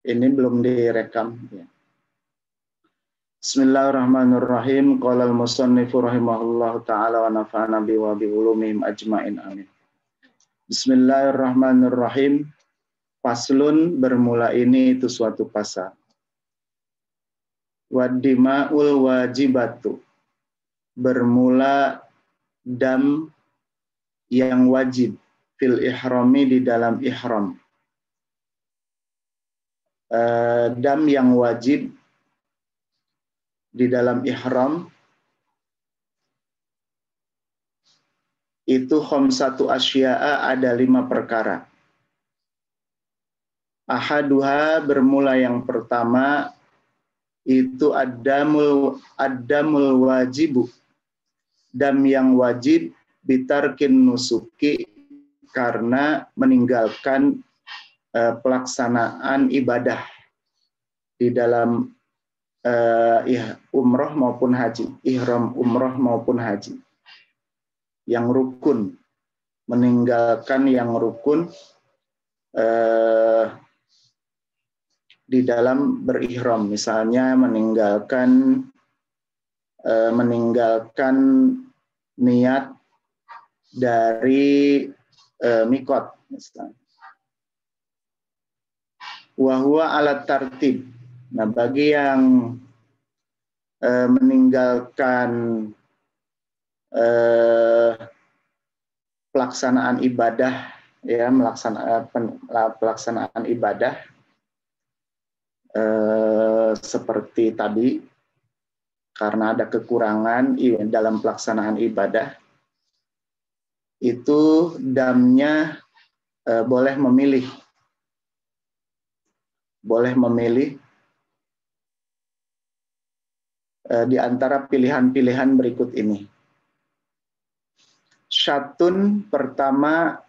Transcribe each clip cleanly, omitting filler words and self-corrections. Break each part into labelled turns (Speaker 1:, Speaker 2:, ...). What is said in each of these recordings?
Speaker 1: Ini belum direkam. Ya. Bismillahirrahmanirrahim. Qala al-musannifu rahimahullahu ta'ala wa nafa'ana bi wa bi ulumihim ajmain amin. Bismillahirrahmanirrahim. Faslun, bermula ini itu suatu pasal. Waddima'ul wajibatu. Bermula dam yang wajib fil ihrami, di dalam ihram. Dam yang wajib di dalam ihram itu khamsatu asya'a, ada 5 perkara. Ahaduha, bermula yang pertama itu ad-damul wajibu, dam yang wajib bitarkin nusuki, karena meninggalkan pelaksanaan ibadah di dalam umroh maupun haji, ihram umroh maupun haji. Yang rukun, meninggalkan yang rukun di dalam berihram, misalnya meninggalkan niat dari mikot misalnya. Wahwa alat tartib. Nah, bagi yang meninggalkan pelaksanaan ibadah, ya, pelaksanaan ibadah seperti tadi, karena ada kekurangan dalam pelaksanaan ibadah, itu damnya boleh memilih di antara pilihan-pilihan berikut ini. Syatun, pertama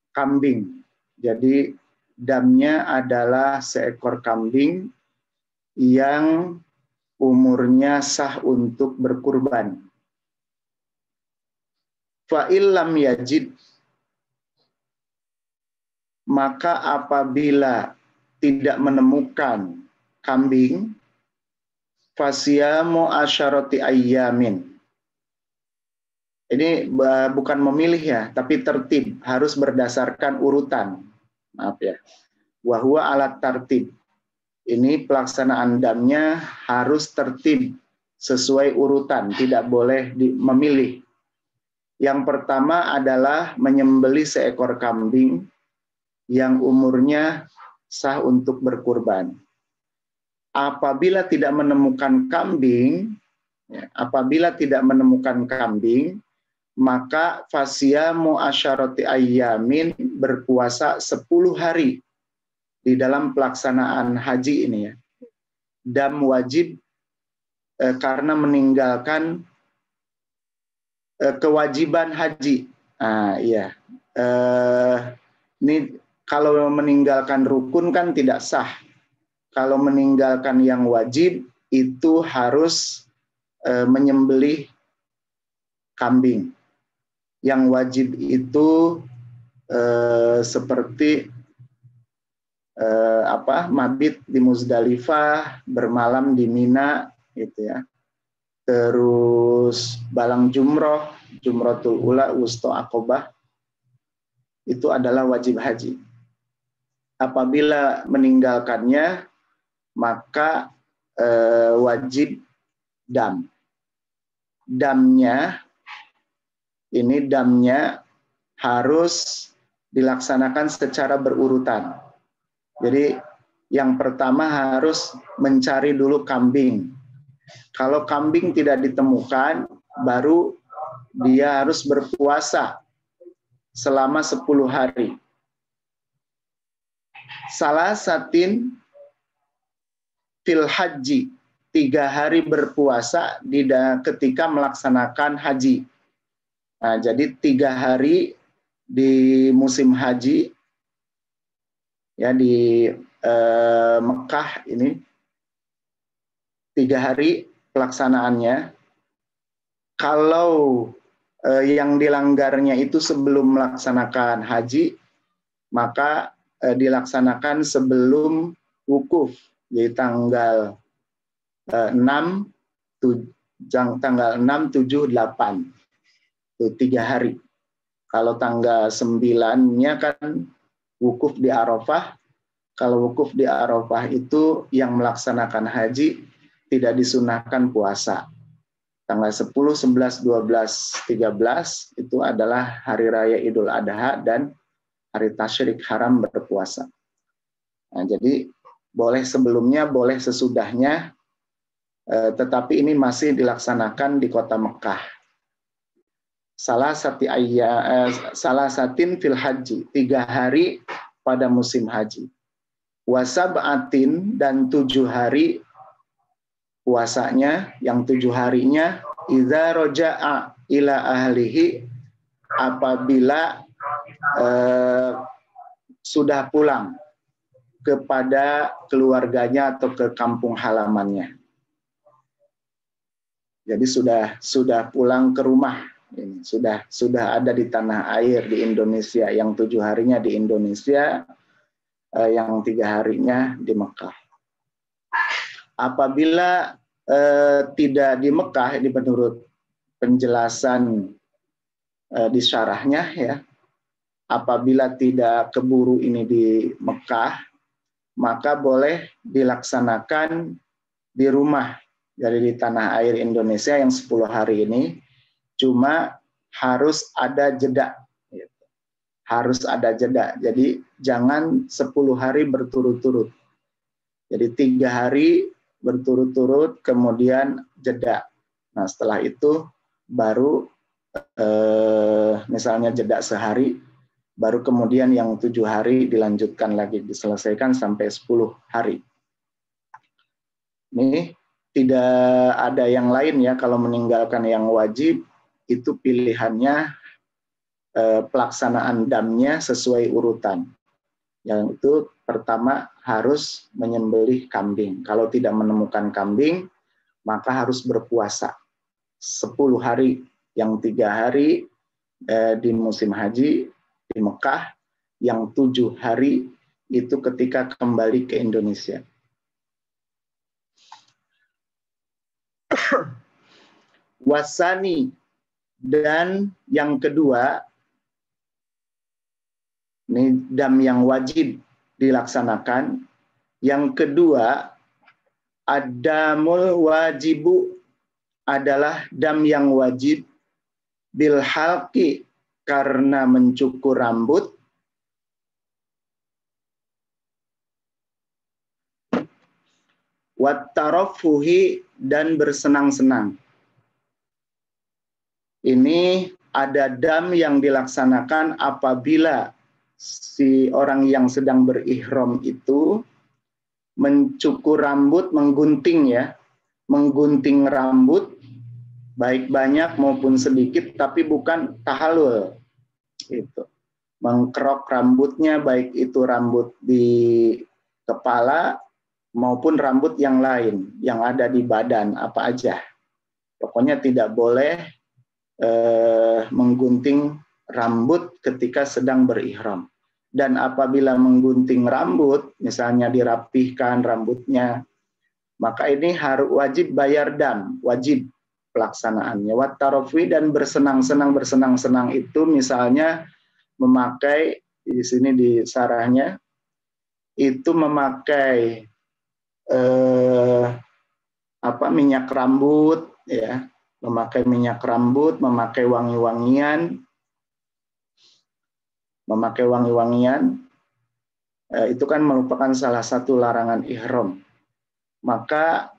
Speaker 1: kambing. Jadi damnya adalah seekor kambing yang umurnya sah untuk berkurban. Fa'illam yajid, maka apabila tidak menemukan kambing, fasyamu asyarati ayyamin. Ini bukan memilih ya, tapi tertib, harus berdasarkan urutan. Maaf ya. Wahwa alat tertib. Ini pelaksanaan damnya harus tertib sesuai urutan, tidak boleh memilih. Yang pertama adalah menyembelih seekor kambing yang umurnya sah untuk berkurban. Apabila tidak menemukan kambing, maka fasyamu asyarati ayyamin, berpuasa 10 hari di dalam pelaksanaan haji ini ya. Dam wajib karena meninggalkan kewajiban haji. Ini kalau meninggalkan rukun kan tidak sah. Kalau meninggalkan yang wajib itu harus menyembelih kambing. Yang wajib itu seperti mabit di Muzdalifah, bermalam di Mina, gitu ya. Terus balang jumroh, jumrotul ula, wusto akobah, itu adalah wajib haji. Apabila meninggalkannya, maka wajib dam. Damnya harus dilaksanakan secara berurutan. Jadi yang pertama harus mencari dulu kambing. Kalau kambing tidak ditemukan, baru dia harus berpuasa selama 10 hari. Salasatin fil haji, 3 hari berpuasa ketika melaksanakan haji. Nah, jadi 3 hari di musim haji, ya, di Mekah ini 3 hari pelaksanaannya. Kalau yang dilanggarnya itu sebelum melaksanakan haji, maka dilaksanakan sebelum wukuf di tanggal 6, tanggal 6, 7, 8. Itu 3 hari. Kalau tanggal 9-nya kan wukuf di Arafah. Kalau wukuf di Arafah itu yang melaksanakan haji tidak disunahkan puasa. Tanggal 10, 11, 12, 13 itu adalah hari raya Idul Adha dan hari tasyrik haram berpuasa. Nah, jadi boleh sebelumnya, boleh sesudahnya, tetapi ini masih dilaksanakan di kota Mekah. Salah satin fil haji, 3 hari pada musim haji. Wasab'atin, dan 7 hari puasanya, yang 7 harinya idza roja'a ila ahlihi, apabila sudah pulang kepada keluarganya atau ke kampung halamannya. Jadi sudah pulang ke rumah, ini sudah ada di tanah air di Indonesia, yang 7 harinya di Indonesia, yang 3 harinya di Mekah. Apabila tidak di Mekah, ini menurut penjelasan di syarahnya ya, apabila tidak keburu ini di Mekah, maka boleh dilaksanakan di rumah, jadi di tanah air Indonesia yang 10 hari ini, cuma harus ada jeda. Harus ada jeda, jadi jangan 10 hari berturut-turut. Jadi 3 hari berturut-turut, kemudian jeda. Nah setelah itu baru misalnya jeda sehari, baru kemudian yang 7 hari dilanjutkan lagi, diselesaikan sampai 10 hari. Ini tidak ada yang lain ya, kalau meninggalkan yang wajib, itu pilihannya pelaksanaan damnya sesuai urutan. Yang itu pertama harus menyembelih kambing. Kalau tidak menemukan kambing, maka harus berpuasa 10 hari, yang 3 hari di musim haji di Mekah, yang 7 hari itu ketika kembali ke Indonesia. Wasani, dan yang kedua, ini dam yang wajib dilaksanakan. Yang kedua, adamul wajibu, adalah dam yang wajib bil halqi, karena mencukur rambut, wat tarafuhi, dan bersenang-senang. Ini ada dam yang dilaksanakan apabila si orang yang sedang berihram itu mencukur rambut, menggunting ya, menggunting rambut, baik banyak maupun sedikit, tapi bukan tahallul. Itu. Mengkerok rambutnya, baik itu rambut di kepala maupun rambut yang lain, yang ada di badan, apa aja. Pokoknya tidak boleh menggunting rambut ketika sedang berihram. Dan apabila menggunting rambut, misalnya dirapihkan rambutnya, maka ini harus wajib bayar dam, wajib pelaksanaannya. Wat tarafi, dan bersenang-senang. Bersenang-senang itu misalnya memakai, di sini di sarahnya, itu memakai minyak rambut, ya, memakai minyak rambut, memakai wangi-wangian, itu kan merupakan salah satu larangan ihram. Maka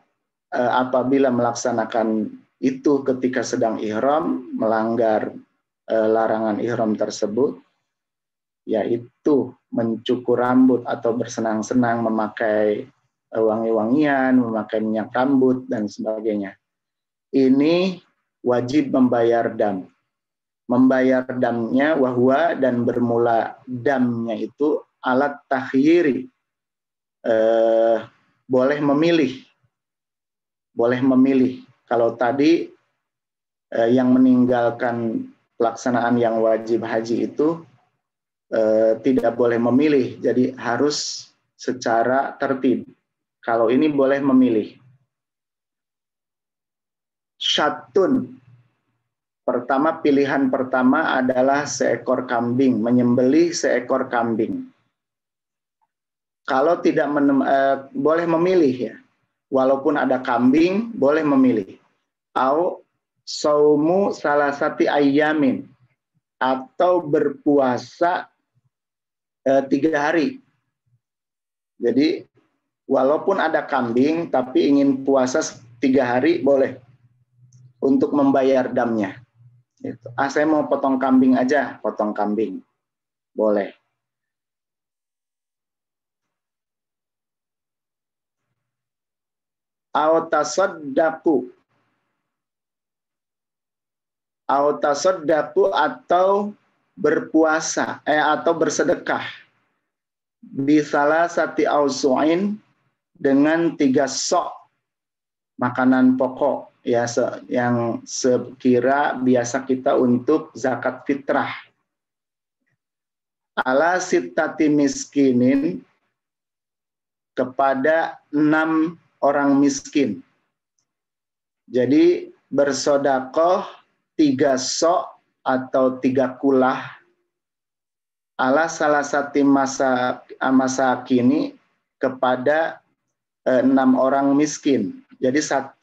Speaker 1: apabila melaksanakan itu ketika sedang ihram, melanggar larangan ihram tersebut, yaitu mencukur rambut atau bersenang-senang, memakai wangi-wangian, memakai minyak rambut, dan sebagainya. Ini wajib membayar dam. Membayar damnya wahwa, dan bermula damnya itu alat takhyiri, boleh memilih. Kalau tadi yang meninggalkan pelaksanaan yang wajib haji itu tidak boleh memilih, jadi harus secara tertib. Kalau ini boleh memilih. Syatun. Pertama, pilihan pertama adalah seekor kambing, menyembelih seekor kambing. Kalau tidak boleh memilih ya. Walaupun ada kambing, boleh memilih. Au saumu salasati ayyamin, atau berpuasa 3 hari. Jadi walaupun ada kambing, tapi ingin puasa 3 hari, boleh untuk membayar damnya. Gitu. Saya mau potong kambing aja, potong kambing. Boleh. Autasodaku atau berpuasa atau bersedekah bisalah sati ausuin dengan 3 sok makanan pokok ya, yang sekira biasa kita untuk zakat fitrah. Ala sittati miskinin, kepada 6 orang miskin. Jadi bersodakoh 3 sok atau 3 kulah ala salah satu masa kini kepada 6 orang miskin. Jadi 1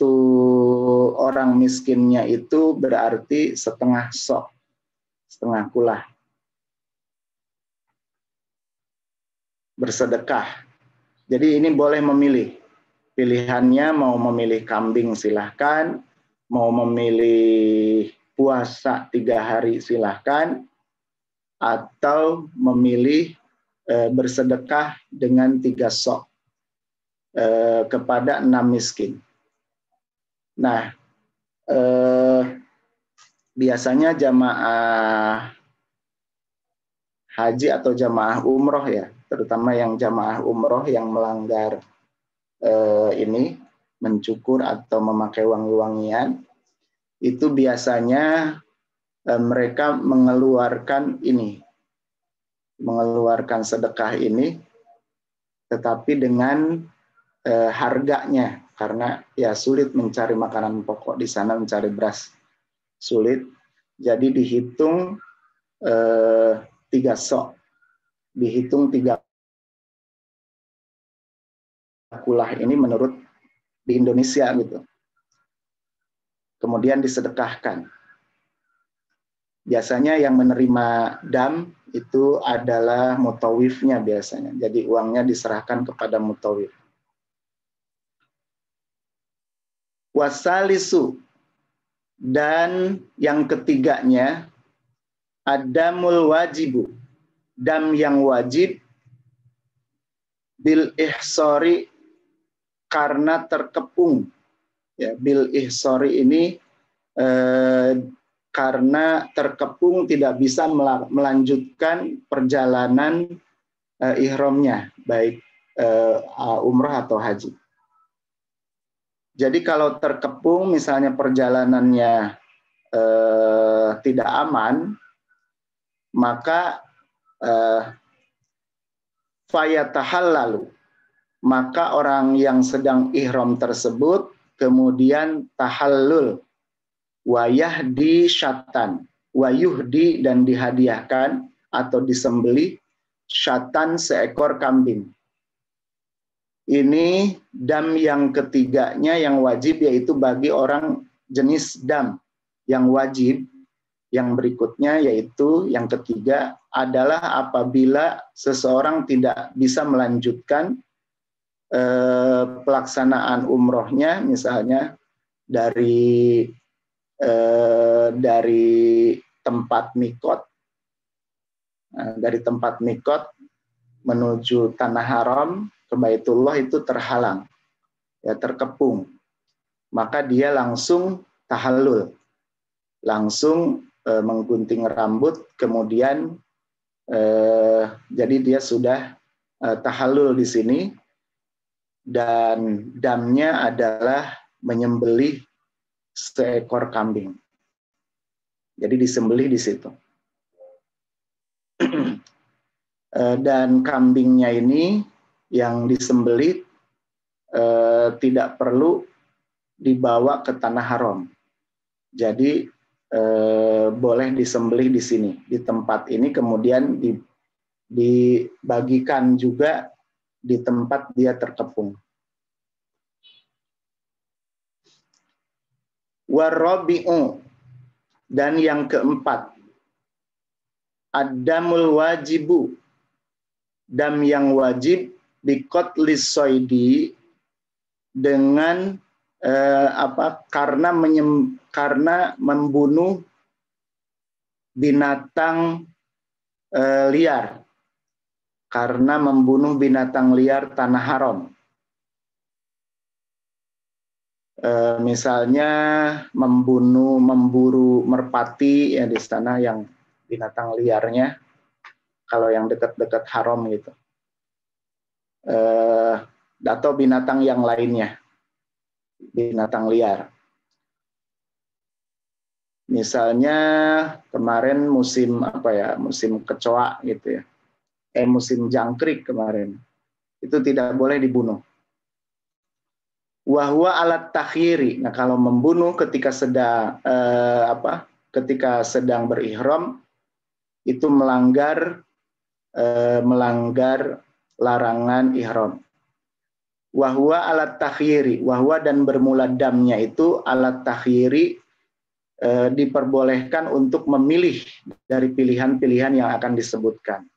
Speaker 1: orang miskinnya itu berarti setengah sok, setengah kulah. Bersedekah. Jadi ini boleh memilih. Pilihannya mau memilih kambing silahkan, mau memilih puasa 3 hari silahkan, atau memilih bersedekah dengan 3 sok kepada 6 miskin. Nah, biasanya jamaah haji atau jamaah umroh ya, terutama yang jamaah umroh yang melanggar ini, mencukur atau memakai wangi-wangian, itu biasanya mereka mengeluarkan sedekah ini, tetapi dengan harganya, karena ya sulit mencari makanan pokok di sana, mencari beras sulit, jadi dihitung 3 sok, dihitung 3 kulah ini menurut di Indonesia gitu. Kemudian disedekahkan. Biasanya yang menerima dam itu adalah mutawifnya biasanya. Jadi uangnya diserahkan kepada mutawif. Wasalisu, dan yang ketiganya adamul wajibu, dam yang wajib bil ihsori, karena terkepung. Ya, bil ihsori ini karena terkepung tidak bisa melanjutkan perjalanan ihramnya, baik umrah atau haji. Jadi kalau terkepung, misalnya perjalanannya tidak aman, maka fayatahallalu, maka orang yang sedang ihram tersebut kemudian tahallul, wayahdi syatan, wayuhdi, dan dihadiahkan atau disembelih syatan, seekor kambing. Ini dam yang ketiganya yang wajib, yaitu bagi orang jenis dam yang wajib. Yang berikutnya yaitu yang ketiga adalah apabila seseorang tidak bisa melanjutkan pelaksanaan umrohnya, misalnya dari tempat mikot, dari tempat mikot menuju tanah haram ke Baitullah itu terhalang, ya, terkepung, maka dia langsung tahallul, langsung menggunting rambut, kemudian jadi dia sudah tahallul di sini, dan damnya adalah menyembelih seekor kambing. Jadi disembelih di situ. Dan kambingnya ini yang disembelih tidak perlu dibawa ke tanah haram. Jadi boleh disembelih di sini, di tempat ini, kemudian dibagikan juga di tempat dia terkepung. Warabi'u, dan yang keempat, ad-damul wajibu, dam yang wajib biqatlis soidi, dengan karena membunuh binatang liar, karena membunuh binatang liar tanah haram. Misalnya memburu merpati ya di sana, yang binatang liarnya, kalau yang dekat-dekat haram gitu. Atau binatang yang lainnya, binatang liar. Misalnya kemarin musim musim kecoa gitu ya, musim jangkrik kemarin, itu tidak boleh dibunuh. Wahwa alat takhiri. Nah, kalau membunuh ketika sedang berihram, itu melanggar larangan ihram. Wahwa alat takhiri. Wahwa dan bermula damnya itu alat takhiri, diperbolehkan untuk memilih dari pilihan-pilihan yang akan disebutkan.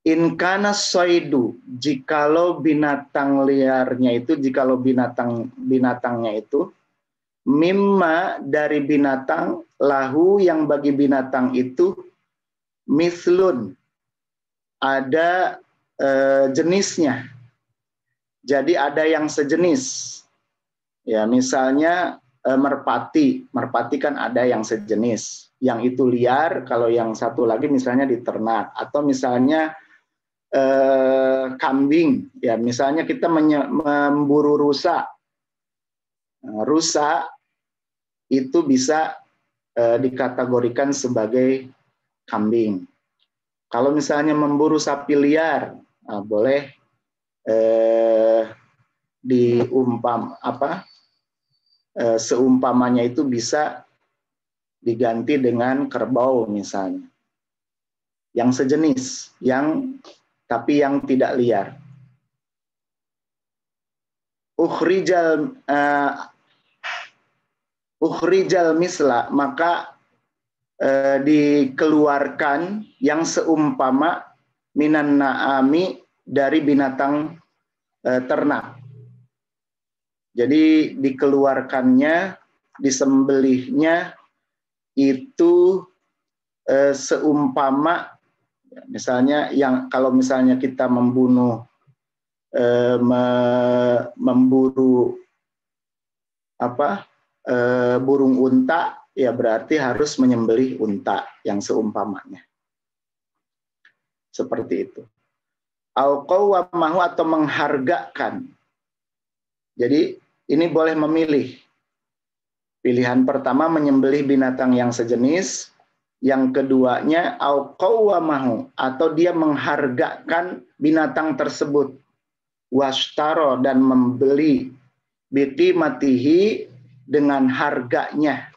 Speaker 1: In kana soidu, jikalau binatang liarnya itu, jikalau binatangnya itu, mimma dari binatang, lahu yang bagi binatang itu, mislun, ada jenisnya. Jadi ada yang sejenis. Ya, misalnya merpati kan ada yang sejenis. Yang itu liar, kalau yang satu lagi misalnya diternak, atau misalnya kambing, ya misalnya kita memburu rusa. Nah, rusa itu bisa dikategorikan sebagai kambing. Kalau misalnya memburu sapi liar, boleh seumpamanya itu bisa diganti dengan kerbau misalnya, yang sejenis, tapi yang tidak liar. Ukhrijal misla, maka dikeluarkan yang seumpama minan na'ami, dari binatang ternak. Jadi dikeluarkannya, disembelihnya itu seumpama, misalnya kalau misalnya kita memburu burung unta, ya berarti harus menyembelih unta yang seumpamanya. Seperti itu. Al-qawwamahu, atau menghargakan. Jadi ini boleh memilih. Pilihan pertama menyembelih binatang yang sejenis, yang keduanya al-qawwamahu, atau dia menghargakan binatang tersebut. Washtaro, dan membeli biqimatihi, dengan harganya,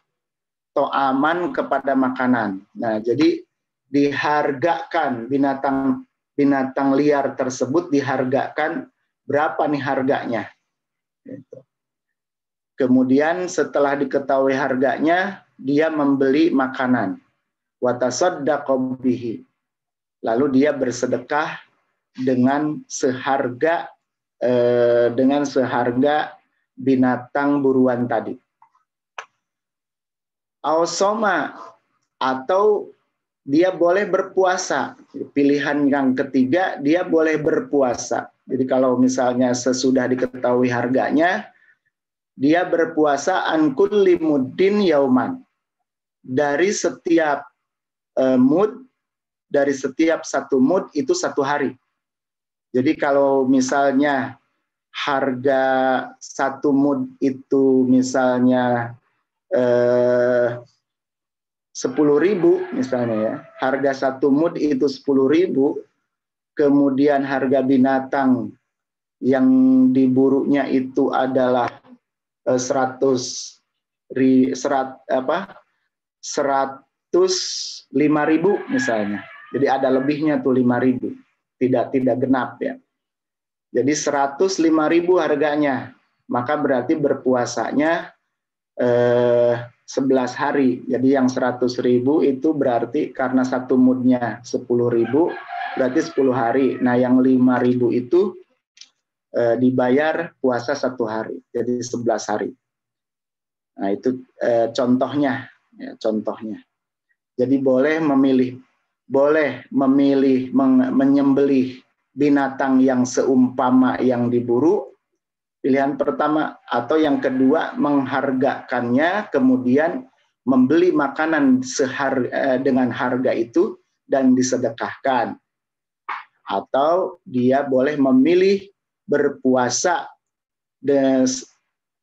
Speaker 1: to'aman, kepada makanan. Nah, jadi dihargakan binatang liar tersebut, dihargakan berapa nih harganya. Gitu. Kemudian setelah diketahui harganya, dia membeli makanan. Watasaddaqo bihi. Lalu dia bersedekah dengan seharga binatang buruan tadi. Ausoma, atau dia boleh berpuasa. Pilihan yang ketiga, dia boleh berpuasa. Jadi kalau misalnya sesudah diketahui harganya, dia berpuasa an kulli muddin yauman. Dari setiap mud, dari setiap satu mud itu satu hari. Jadi kalau misalnya harga satu mud itu misalnya 10.000 misalnya ya, harga satu mud itu 10.000, kemudian harga binatang yang diburunya itu adalah 105.000 misalnya. Jadi ada lebihnya tuh 5.000, tidak genap ya. Jadi 105.000 harganya, maka berarti berpuasanya 11 hari. Jadi yang 100.000 itu berarti karena satu mudnya 10.000, berarti 10 hari. Nah yang 5.000 itu dibayar puasa 1 hari, jadi 11 hari. Nah itu contohnya, ya, contohnya. Jadi boleh memilih menyembelih binatang yang seumpama yang diburu, pilihan pertama, atau yang kedua menghargakannya, kemudian membeli makanan dengan harga itu dan disedekahkan. Atau dia boleh memilih berpuasa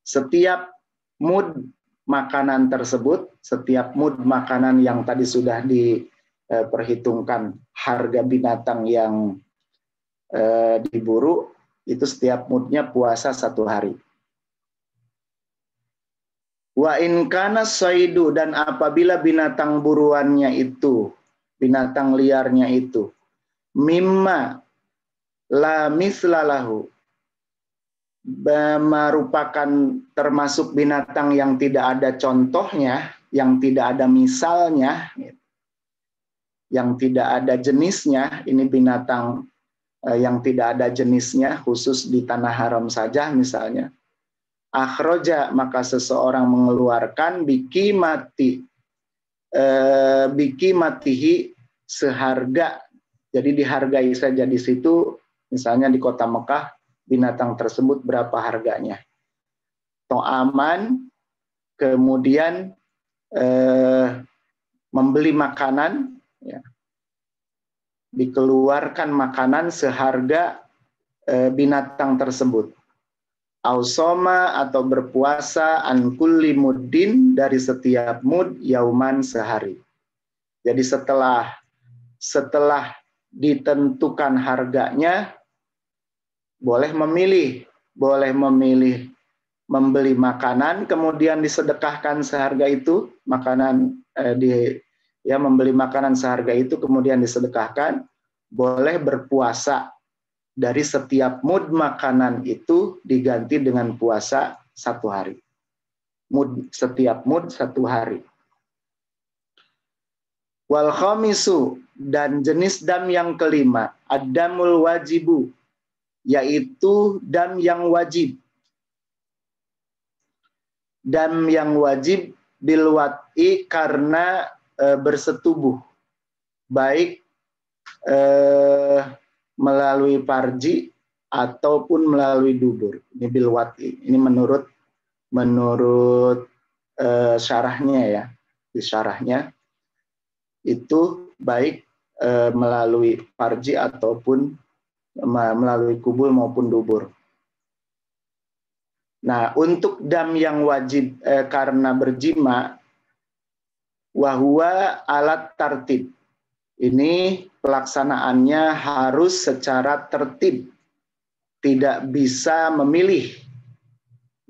Speaker 1: setiap mud makanan tersebut, setiap mud makanan yang tadi sudah diperhitungkan harga binatang yang diburu, itu setiap mudnya puasa 1 hari. Wa in kana saidu, dan apabila binatang buruannya itu, binatang liarnya itu, mimma la mislalahu, merupakan termasuk binatang yang tidak ada contohnya, yang tidak ada misalnya, yang tidak ada jenisnya. Ini binatang yang tidak ada jenisnya, khusus di tanah haram saja misalnya. Akhroja, maka seseorang mengeluarkan biki matihi, seharga. Jadi dihargai saja di situ, misalnya di kota Mekah, binatang tersebut berapa harganya. To'aman, kemudian membeli makanan, ya, dikeluarkan makanan seharga binatang tersebut. Ausoma, atau berpuasa an kulli muddin, dari setiap mud, yauman, sehari. Jadi setelah ditentukan harganya, boleh memilih membeli makanan kemudian disedekahkan seharga itu, makanan membeli makanan seharga itu kemudian disedekahkan. Boleh berpuasa dari setiap mud makanan itu diganti dengan puasa 1 hari. Setiap mud 1 hari. Wal khamisu, dan jenis dam yang kelima, ad-damul wajibu, yaitu dam yang wajib. Dam yang wajib bil wat'i, karena bersetubuh, baik melalui parji ataupun melalui dubur. Ini bil wat'i. Ini menurut syarahnya ya. Di syarahnya itu baik melalui parji ataupun melalui kubul maupun dubur. Nah, untuk dam yang wajib karena berjima, wahwa alat tartib. Ini pelaksanaannya harus secara tertib, tidak bisa memilih.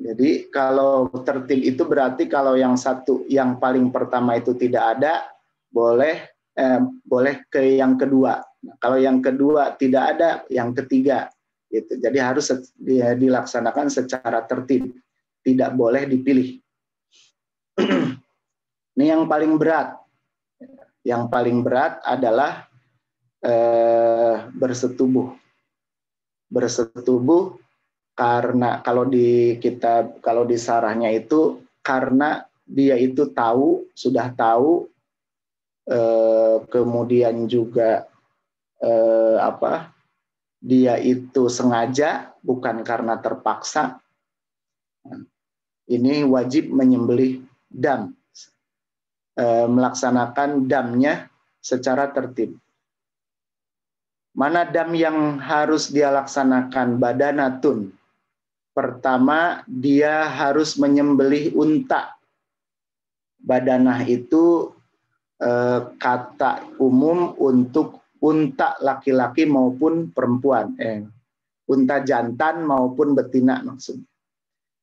Speaker 1: Jadi kalau tertib itu berarti kalau yang paling pertama itu tidak ada, boleh ke yang kedua. Nah, kalau yang kedua tidak ada, yang ketiga. Gitu. Jadi harus dilaksanakan secara tertib, tidak boleh dipilih. Ini yang paling berat. Yang paling berat adalah bersetubuh. Bersetubuh karena kalau di sarahnya itu karena dia itu sudah tahu, kemudian juga dia itu sengaja, bukan karena terpaksa. Ini wajib menyembelih dam, melaksanakan damnya secara tertib. Mana dam yang harus dia laksanakan? Badanatun. Pertama, dia harus menyembelih unta. Badanah itu kata umum untuk unta laki-laki maupun perempuan, unta jantan maupun betina maksudnya.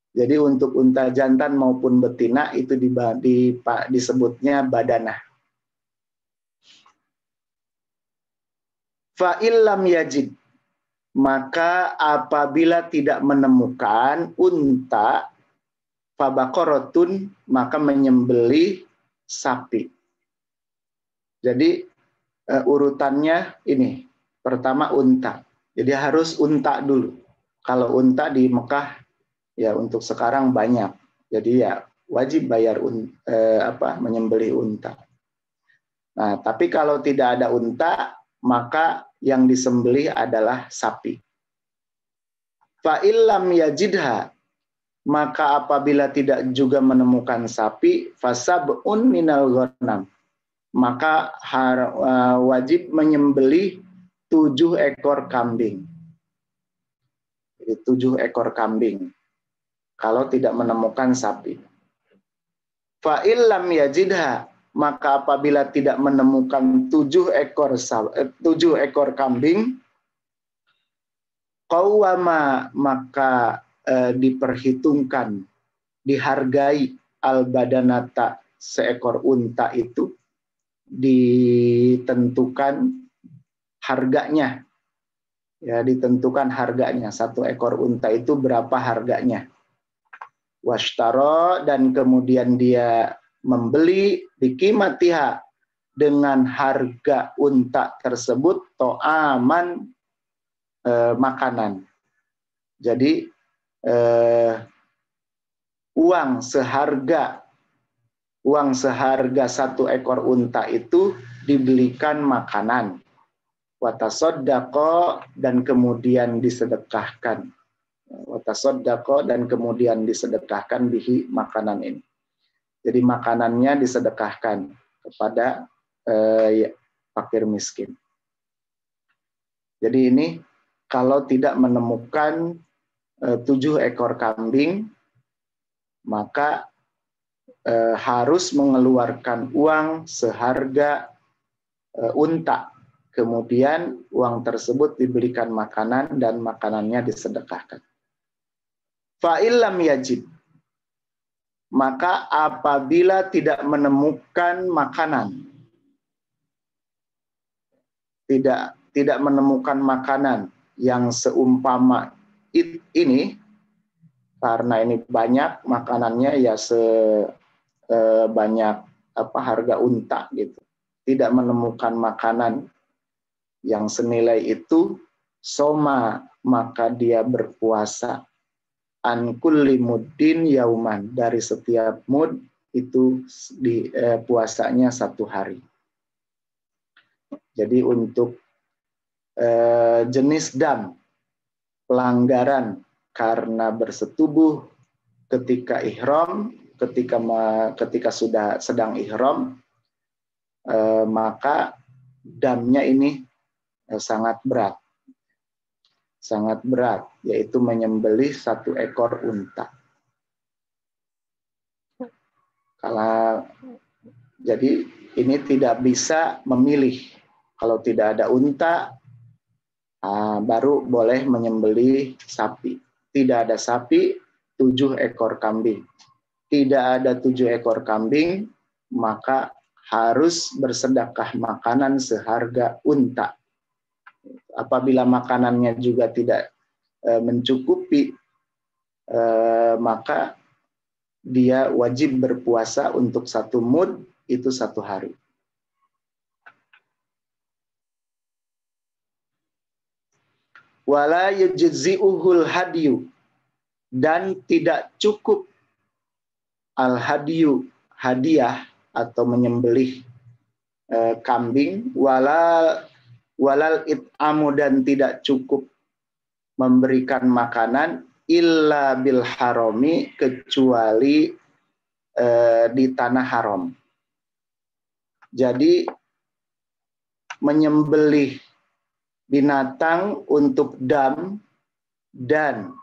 Speaker 1: Jadi untuk unta jantan maupun betina itu disebutnya badanah. Fa'illam yajid, maka apabila tidak menemukan unta, fabaqaratun, maka menyembelih sapi. Jadi urutannya ini, pertama unta. Jadi harus unta dulu. Kalau unta di Mekah ya untuk sekarang banyak. Jadi ya wajib bayar menyembelih unta. Nah, tapi kalau tidak ada unta, maka yang disembelih adalah sapi. Fa'illam yajidha, maka apabila tidak juga menemukan sapi, fasab'un minal ghanam, maka wajib menyembelih 7 ekor kambing. Jadi 7 ekor kambing kalau tidak menemukan sapi. Fa'illam yajidha, maka apabila tidak menemukan 7 ekor kambing, qawwama, maka diperhitungkan, dihargai al-badanata, seekor unta itu, ditentukan harganya. Ya, ditentukan harganya. 1 ekor unta itu berapa harganya. Washtara, dan kemudian dia membeli bikimatiha, dengan harga unta tersebut, to'aman, makanan. Jadi uang seharga 1 ekor unta itu dibelikan makanan. Watasoddaqo, dan kemudian disedekahkan. Watasoddaqo, dan kemudian disedekahkan bihi, makanan ini. Jadi makanannya disedekahkan kepada fakir miskin. Jadi ini kalau tidak menemukan 7 ekor kambing, maka harus mengeluarkan uang seharga unta. Kemudian uang tersebut diberikan makanan dan makanannya disedekahkan. Fa'illam yajid, maka apabila tidak menemukan makanan, tidak menemukan makanan yang seumpama ini, karena ini banyak makanannya ya sebanyak harga unta gitu. Tidak menemukan makanan yang senilai itu, soma, maka dia berpuasa, an kulli muddin yauman, dari setiap mud itu puasanya 1 hari. Jadi untuk jenis dam, pelanggaran karena bersetubuh ketika ihram, ketika sudah sedang ihram, maka damnya ini sangat berat, yaitu menyembelih 1 ekor unta. Jadi ini tidak bisa memilih. Kalau tidak ada unta, baru boleh menyembelih sapi. Tidak ada sapi, 7 ekor kambing. Tidak ada 7 ekor kambing, maka harus bersedekah makanan seharga unta. Apabila makanannya juga tidak mencukupi, maka dia wajib berpuasa untuk 1 mud, itu 1 hari. Wala yujzi'uhul hadiyu, dan tidak cukup al-hadiyu, hadiah atau menyembelih kambing, walal it'amu, dan tidak cukup memberikan makanan, illa bil harami, kecuali di tanah haram. Jadi menyembelih binatang untuk dam dan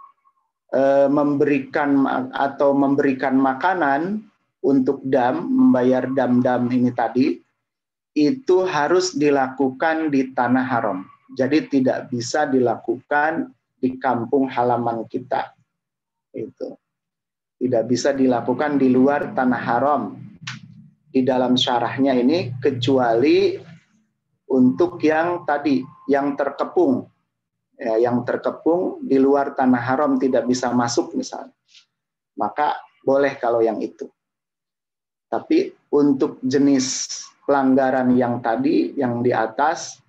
Speaker 1: memberikan makanan untuk dam, membayar dam-dam ini tadi, itu harus dilakukan di tanah haram. Jadi tidak bisa dilakukan di kampung halaman kita. Itu tidak bisa dilakukan di luar tanah haram. Di dalam syarahnya ini kecuali untuk yang tadi, yang terkepung. Ya, yang terkepung di luar tanah haram tidak bisa masuk misalnya. Maka boleh kalau yang itu. Tapi untuk jenis pelanggaran yang tadi, yang di atas,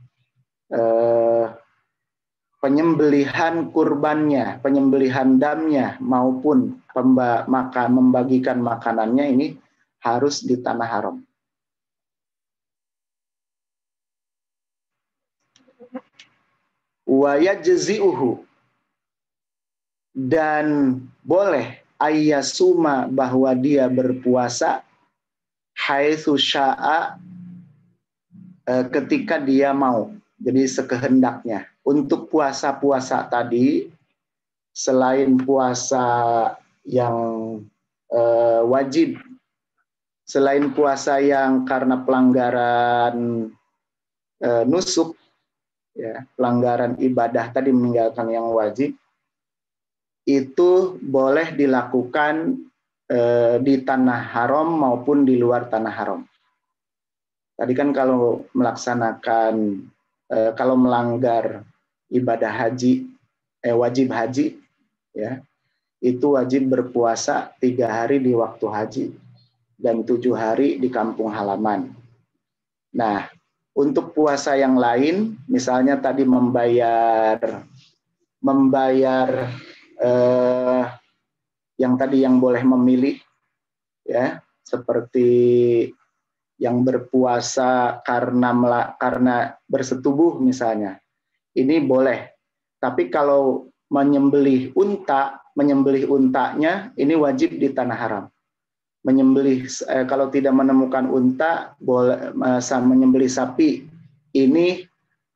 Speaker 1: penyembelihan kurbannya, penyembelihan damnya maupun membagikan makanannya ini harus di tanah haram. Wa yajzi'uhu, dan boleh ayyasuma bahwa dia berpuasa haitsu sya'a, ketika dia mau. Jadi sekehendaknya. Untuk puasa-puasa tadi, selain puasa yang wajib, selain puasa yang karena pelanggaran nusuk, ya, pelanggaran ibadah tadi meninggalkan yang wajib, itu boleh dilakukan di tanah haram maupun di luar tanah haram. Tadi kan kalau melaksanakan, kalau melanggar ibadah haji, wajib haji, ya, itu wajib berpuasa 3 hari di waktu haji dan 7 hari di kampung halaman. Nah, untuk puasa yang lain, misalnya tadi membayar yang tadi yang boleh memilih, ya, seperti yang berpuasa karena bersetubuh misalnya, ini boleh. Tapi kalau menyembelih untanya ini wajib di tanah haram. Kalau tidak menemukan unta, boleh menyembelih sapi, ini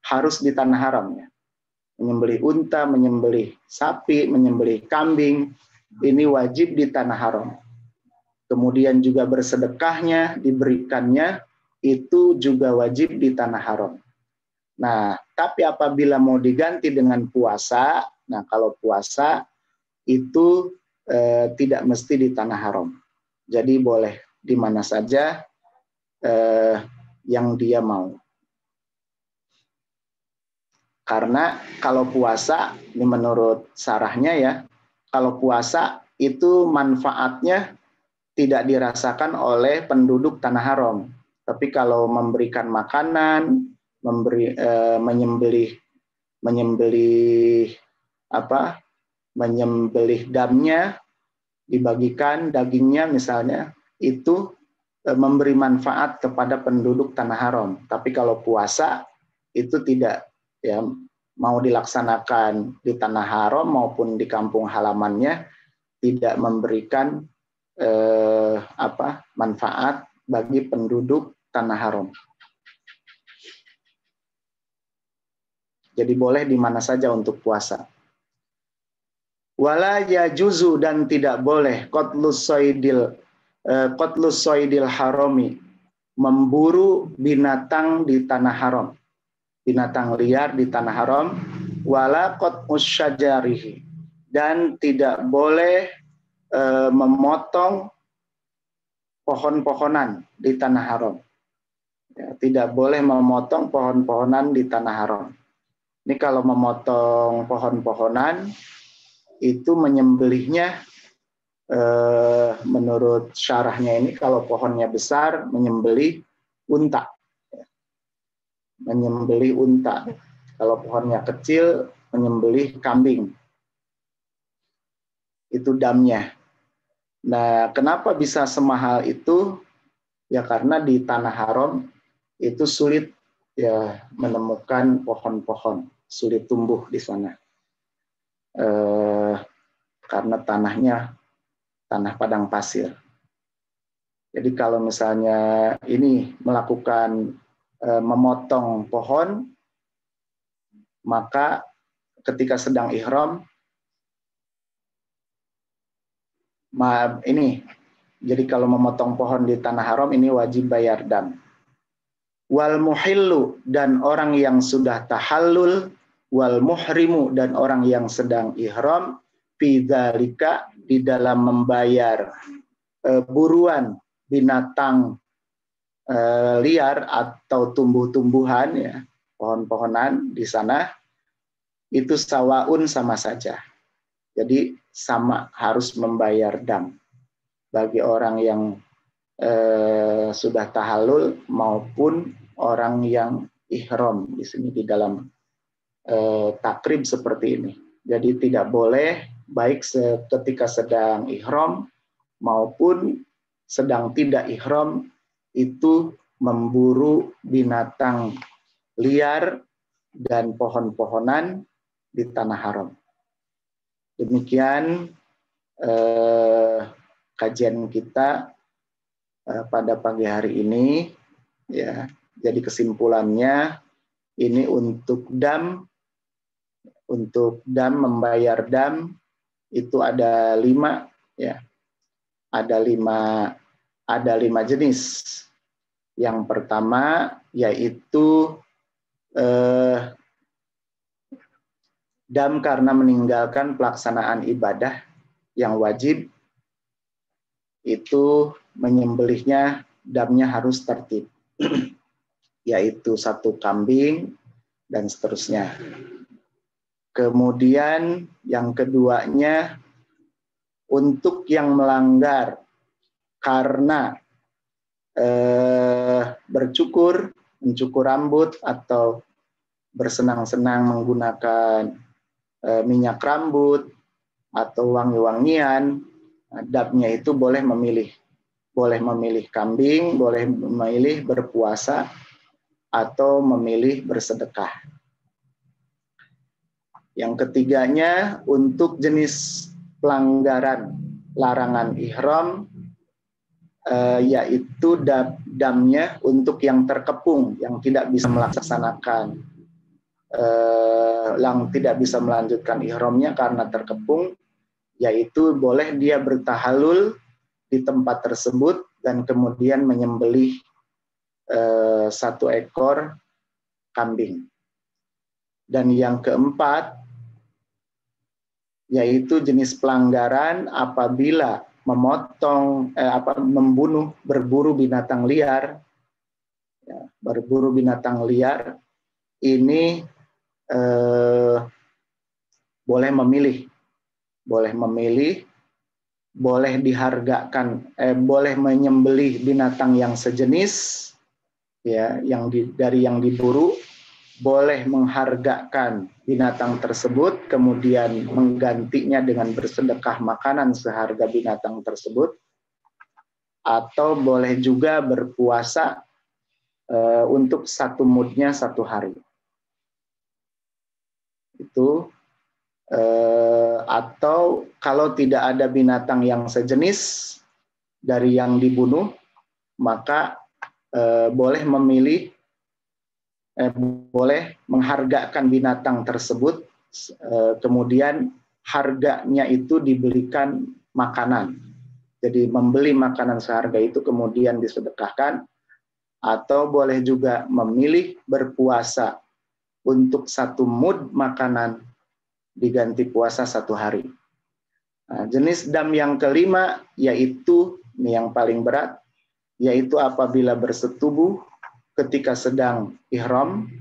Speaker 1: harus di tanah haram, ya. Menyembelih unta, menyembelih sapi, menyembelih kambing, ini wajib di tanah haram. Kemudian juga bersedekahnya, diberikannya, itu juga wajib di tanah haram. Nah, tapi apabila mau diganti dengan puasa, nah kalau puasa itu tidak mesti di tanah haram. Jadi boleh di mana saja yang dia mau. Karena kalau puasa, ini menurut sarahnya ya, kalau puasa itu manfaatnya tidak dirasakan oleh penduduk tanah haram. Tapi kalau memberikan makanan, menyembelih damnya, dibagikan dagingnya misalnya, itu memberi manfaat kepada penduduk tanah haram. Tapi kalau puasa itu tidak, ya, mau dilaksanakan di tanah haram maupun di kampung halamannya, tidak memberikan manfaat bagi penduduk tanah haram. Jadi boleh di mana saja untuk puasa. Wala yajuzu, dan tidak boleh qatlus soidil harami, memburu binatang di tanah haram, binatang liar di tanah haram. Wala qat'us syajarihi, dan tidak boleh memotong pohon-pohonan di tanah haram. Ya, tidak boleh memotong pohon-pohonan di tanah haram. Ini kalau memotong pohon-pohonan, itu menyembelihnya menurut syarahnya ini, kalau pohonnya besar menyembelih unta. Menyembelih unta. Kalau pohonnya kecil menyembelih kambing. Itu damnya. Nah, kenapa bisa semahal itu? Ya karena di tanah haram itu sulit, ya, menemukan pohon-pohon, sulit tumbuh di sana. Karena tanahnya tanah padang pasir. Jadi kalau misalnya ini melakukan memotong pohon, maka ketika sedang ihram, jadi kalau memotong pohon di tanah haram ini wajib bayar dam. wal muhillu dan orang yang sudah tahallul, wal muhrimu dan orang yang sedang ihram, fi dzalika di dalam membayar buruan binatang liar atau tumbuh-tumbuhan, ya, pohon-pohonan di sana, itu sawaun, sama saja. Jadi sama, harus membayar dam bagi orang yang sudah tahallul maupun orang yang ihram di sini di dalam takrib seperti ini. Jadi tidak boleh baik ketika sedang ihram maupun sedang tidak ihram itu memburu binatang liar dan pohon-pohonan di tanah haram. Demikian kajian kita pada pagi hari ini, ya. Jadi kesimpulannya ini untuk dam membayar dam itu ada 5, ya. Ada lima jenis. Yang pertama yaitu dam karena meninggalkan pelaksanaan ibadah yang wajib, itu menyembelihnya damnya harus tertib, yaitu 1 kambing dan seterusnya. Kemudian yang keduanya untuk yang melanggar karena mencukur rambut atau bersenang-senang menggunakan minyak rambut atau wangi-wangian, damnya itu boleh memilih kambing, boleh memilih berpuasa atau memilih bersedekah. Yang ketiganya untuk jenis pelanggaran larangan ihram, yaitu damnya untuk yang terkepung, yang tidak bisa melaksanakan, yang tidak bisa melanjutkan ihramnya karena terkepung, yaitu boleh dia bertahallul di tempat tersebut dan kemudian menyembelih 1 ekor kambing. Dan yang keempat yaitu jenis pelanggaran apabila berburu binatang liar. Ya, berburu binatang liar ini boleh memilih, boleh dihargakan, boleh menyembelih binatang yang sejenis, ya, dari yang diburu, boleh menghargakan binatang tersebut, kemudian menggantinya dengan bersedekah makanan seharga binatang tersebut, atau boleh juga berpuasa untuk 1 mudnya 1 hari. Itu atau kalau tidak ada binatang yang sejenis dari yang dibunuh, maka boleh menghargakan binatang tersebut, kemudian harganya itu dibelikan makanan. Jadi membeli makanan seharga itu kemudian disedekahkan, atau boleh juga memilih berpuasa untuk 1 mud makanan diganti puasa 1 hari. Nah, jenis dam yang kelima yaitu, ini yang paling berat, yaitu apabila bersetubuh ketika sedang ihram,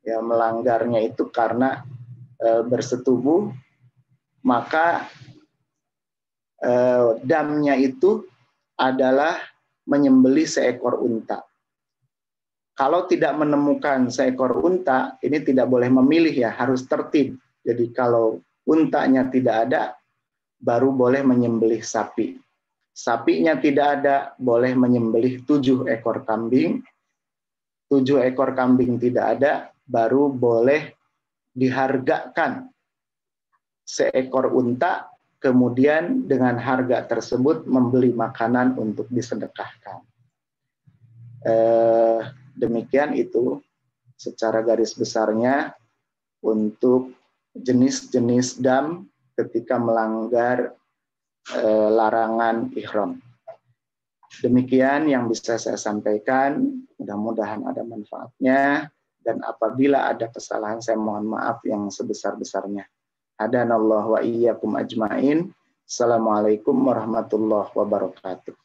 Speaker 1: ya, melanggarnya itu karena bersetubuh, maka damnya itu adalah menyembelih seekor unta. Kalau tidak menemukan seekor unta, ini tidak boleh memilih, ya, harus tertib. Jadi kalau untanya tidak ada, baru boleh menyembelih sapi. Sapinya tidak ada, boleh menyembelih 7 ekor kambing. 7 ekor kambing tidak ada, baru boleh dihargakan seekor unta, kemudian dengan harga tersebut membeli makanan untuk disedekahkan. Demikian itu secara garis besarnya untuk jenis-jenis dam ketika melanggar larangan ihram. Demikian yang bisa saya sampaikan, mudah-mudahan ada manfaatnya, dan apabila ada kesalahan saya mohon maaf yang sebesar-besarnya. Hadanallahu wa iyyakum ajmain. Assalamualaikum warahmatullahi wabarakatuh.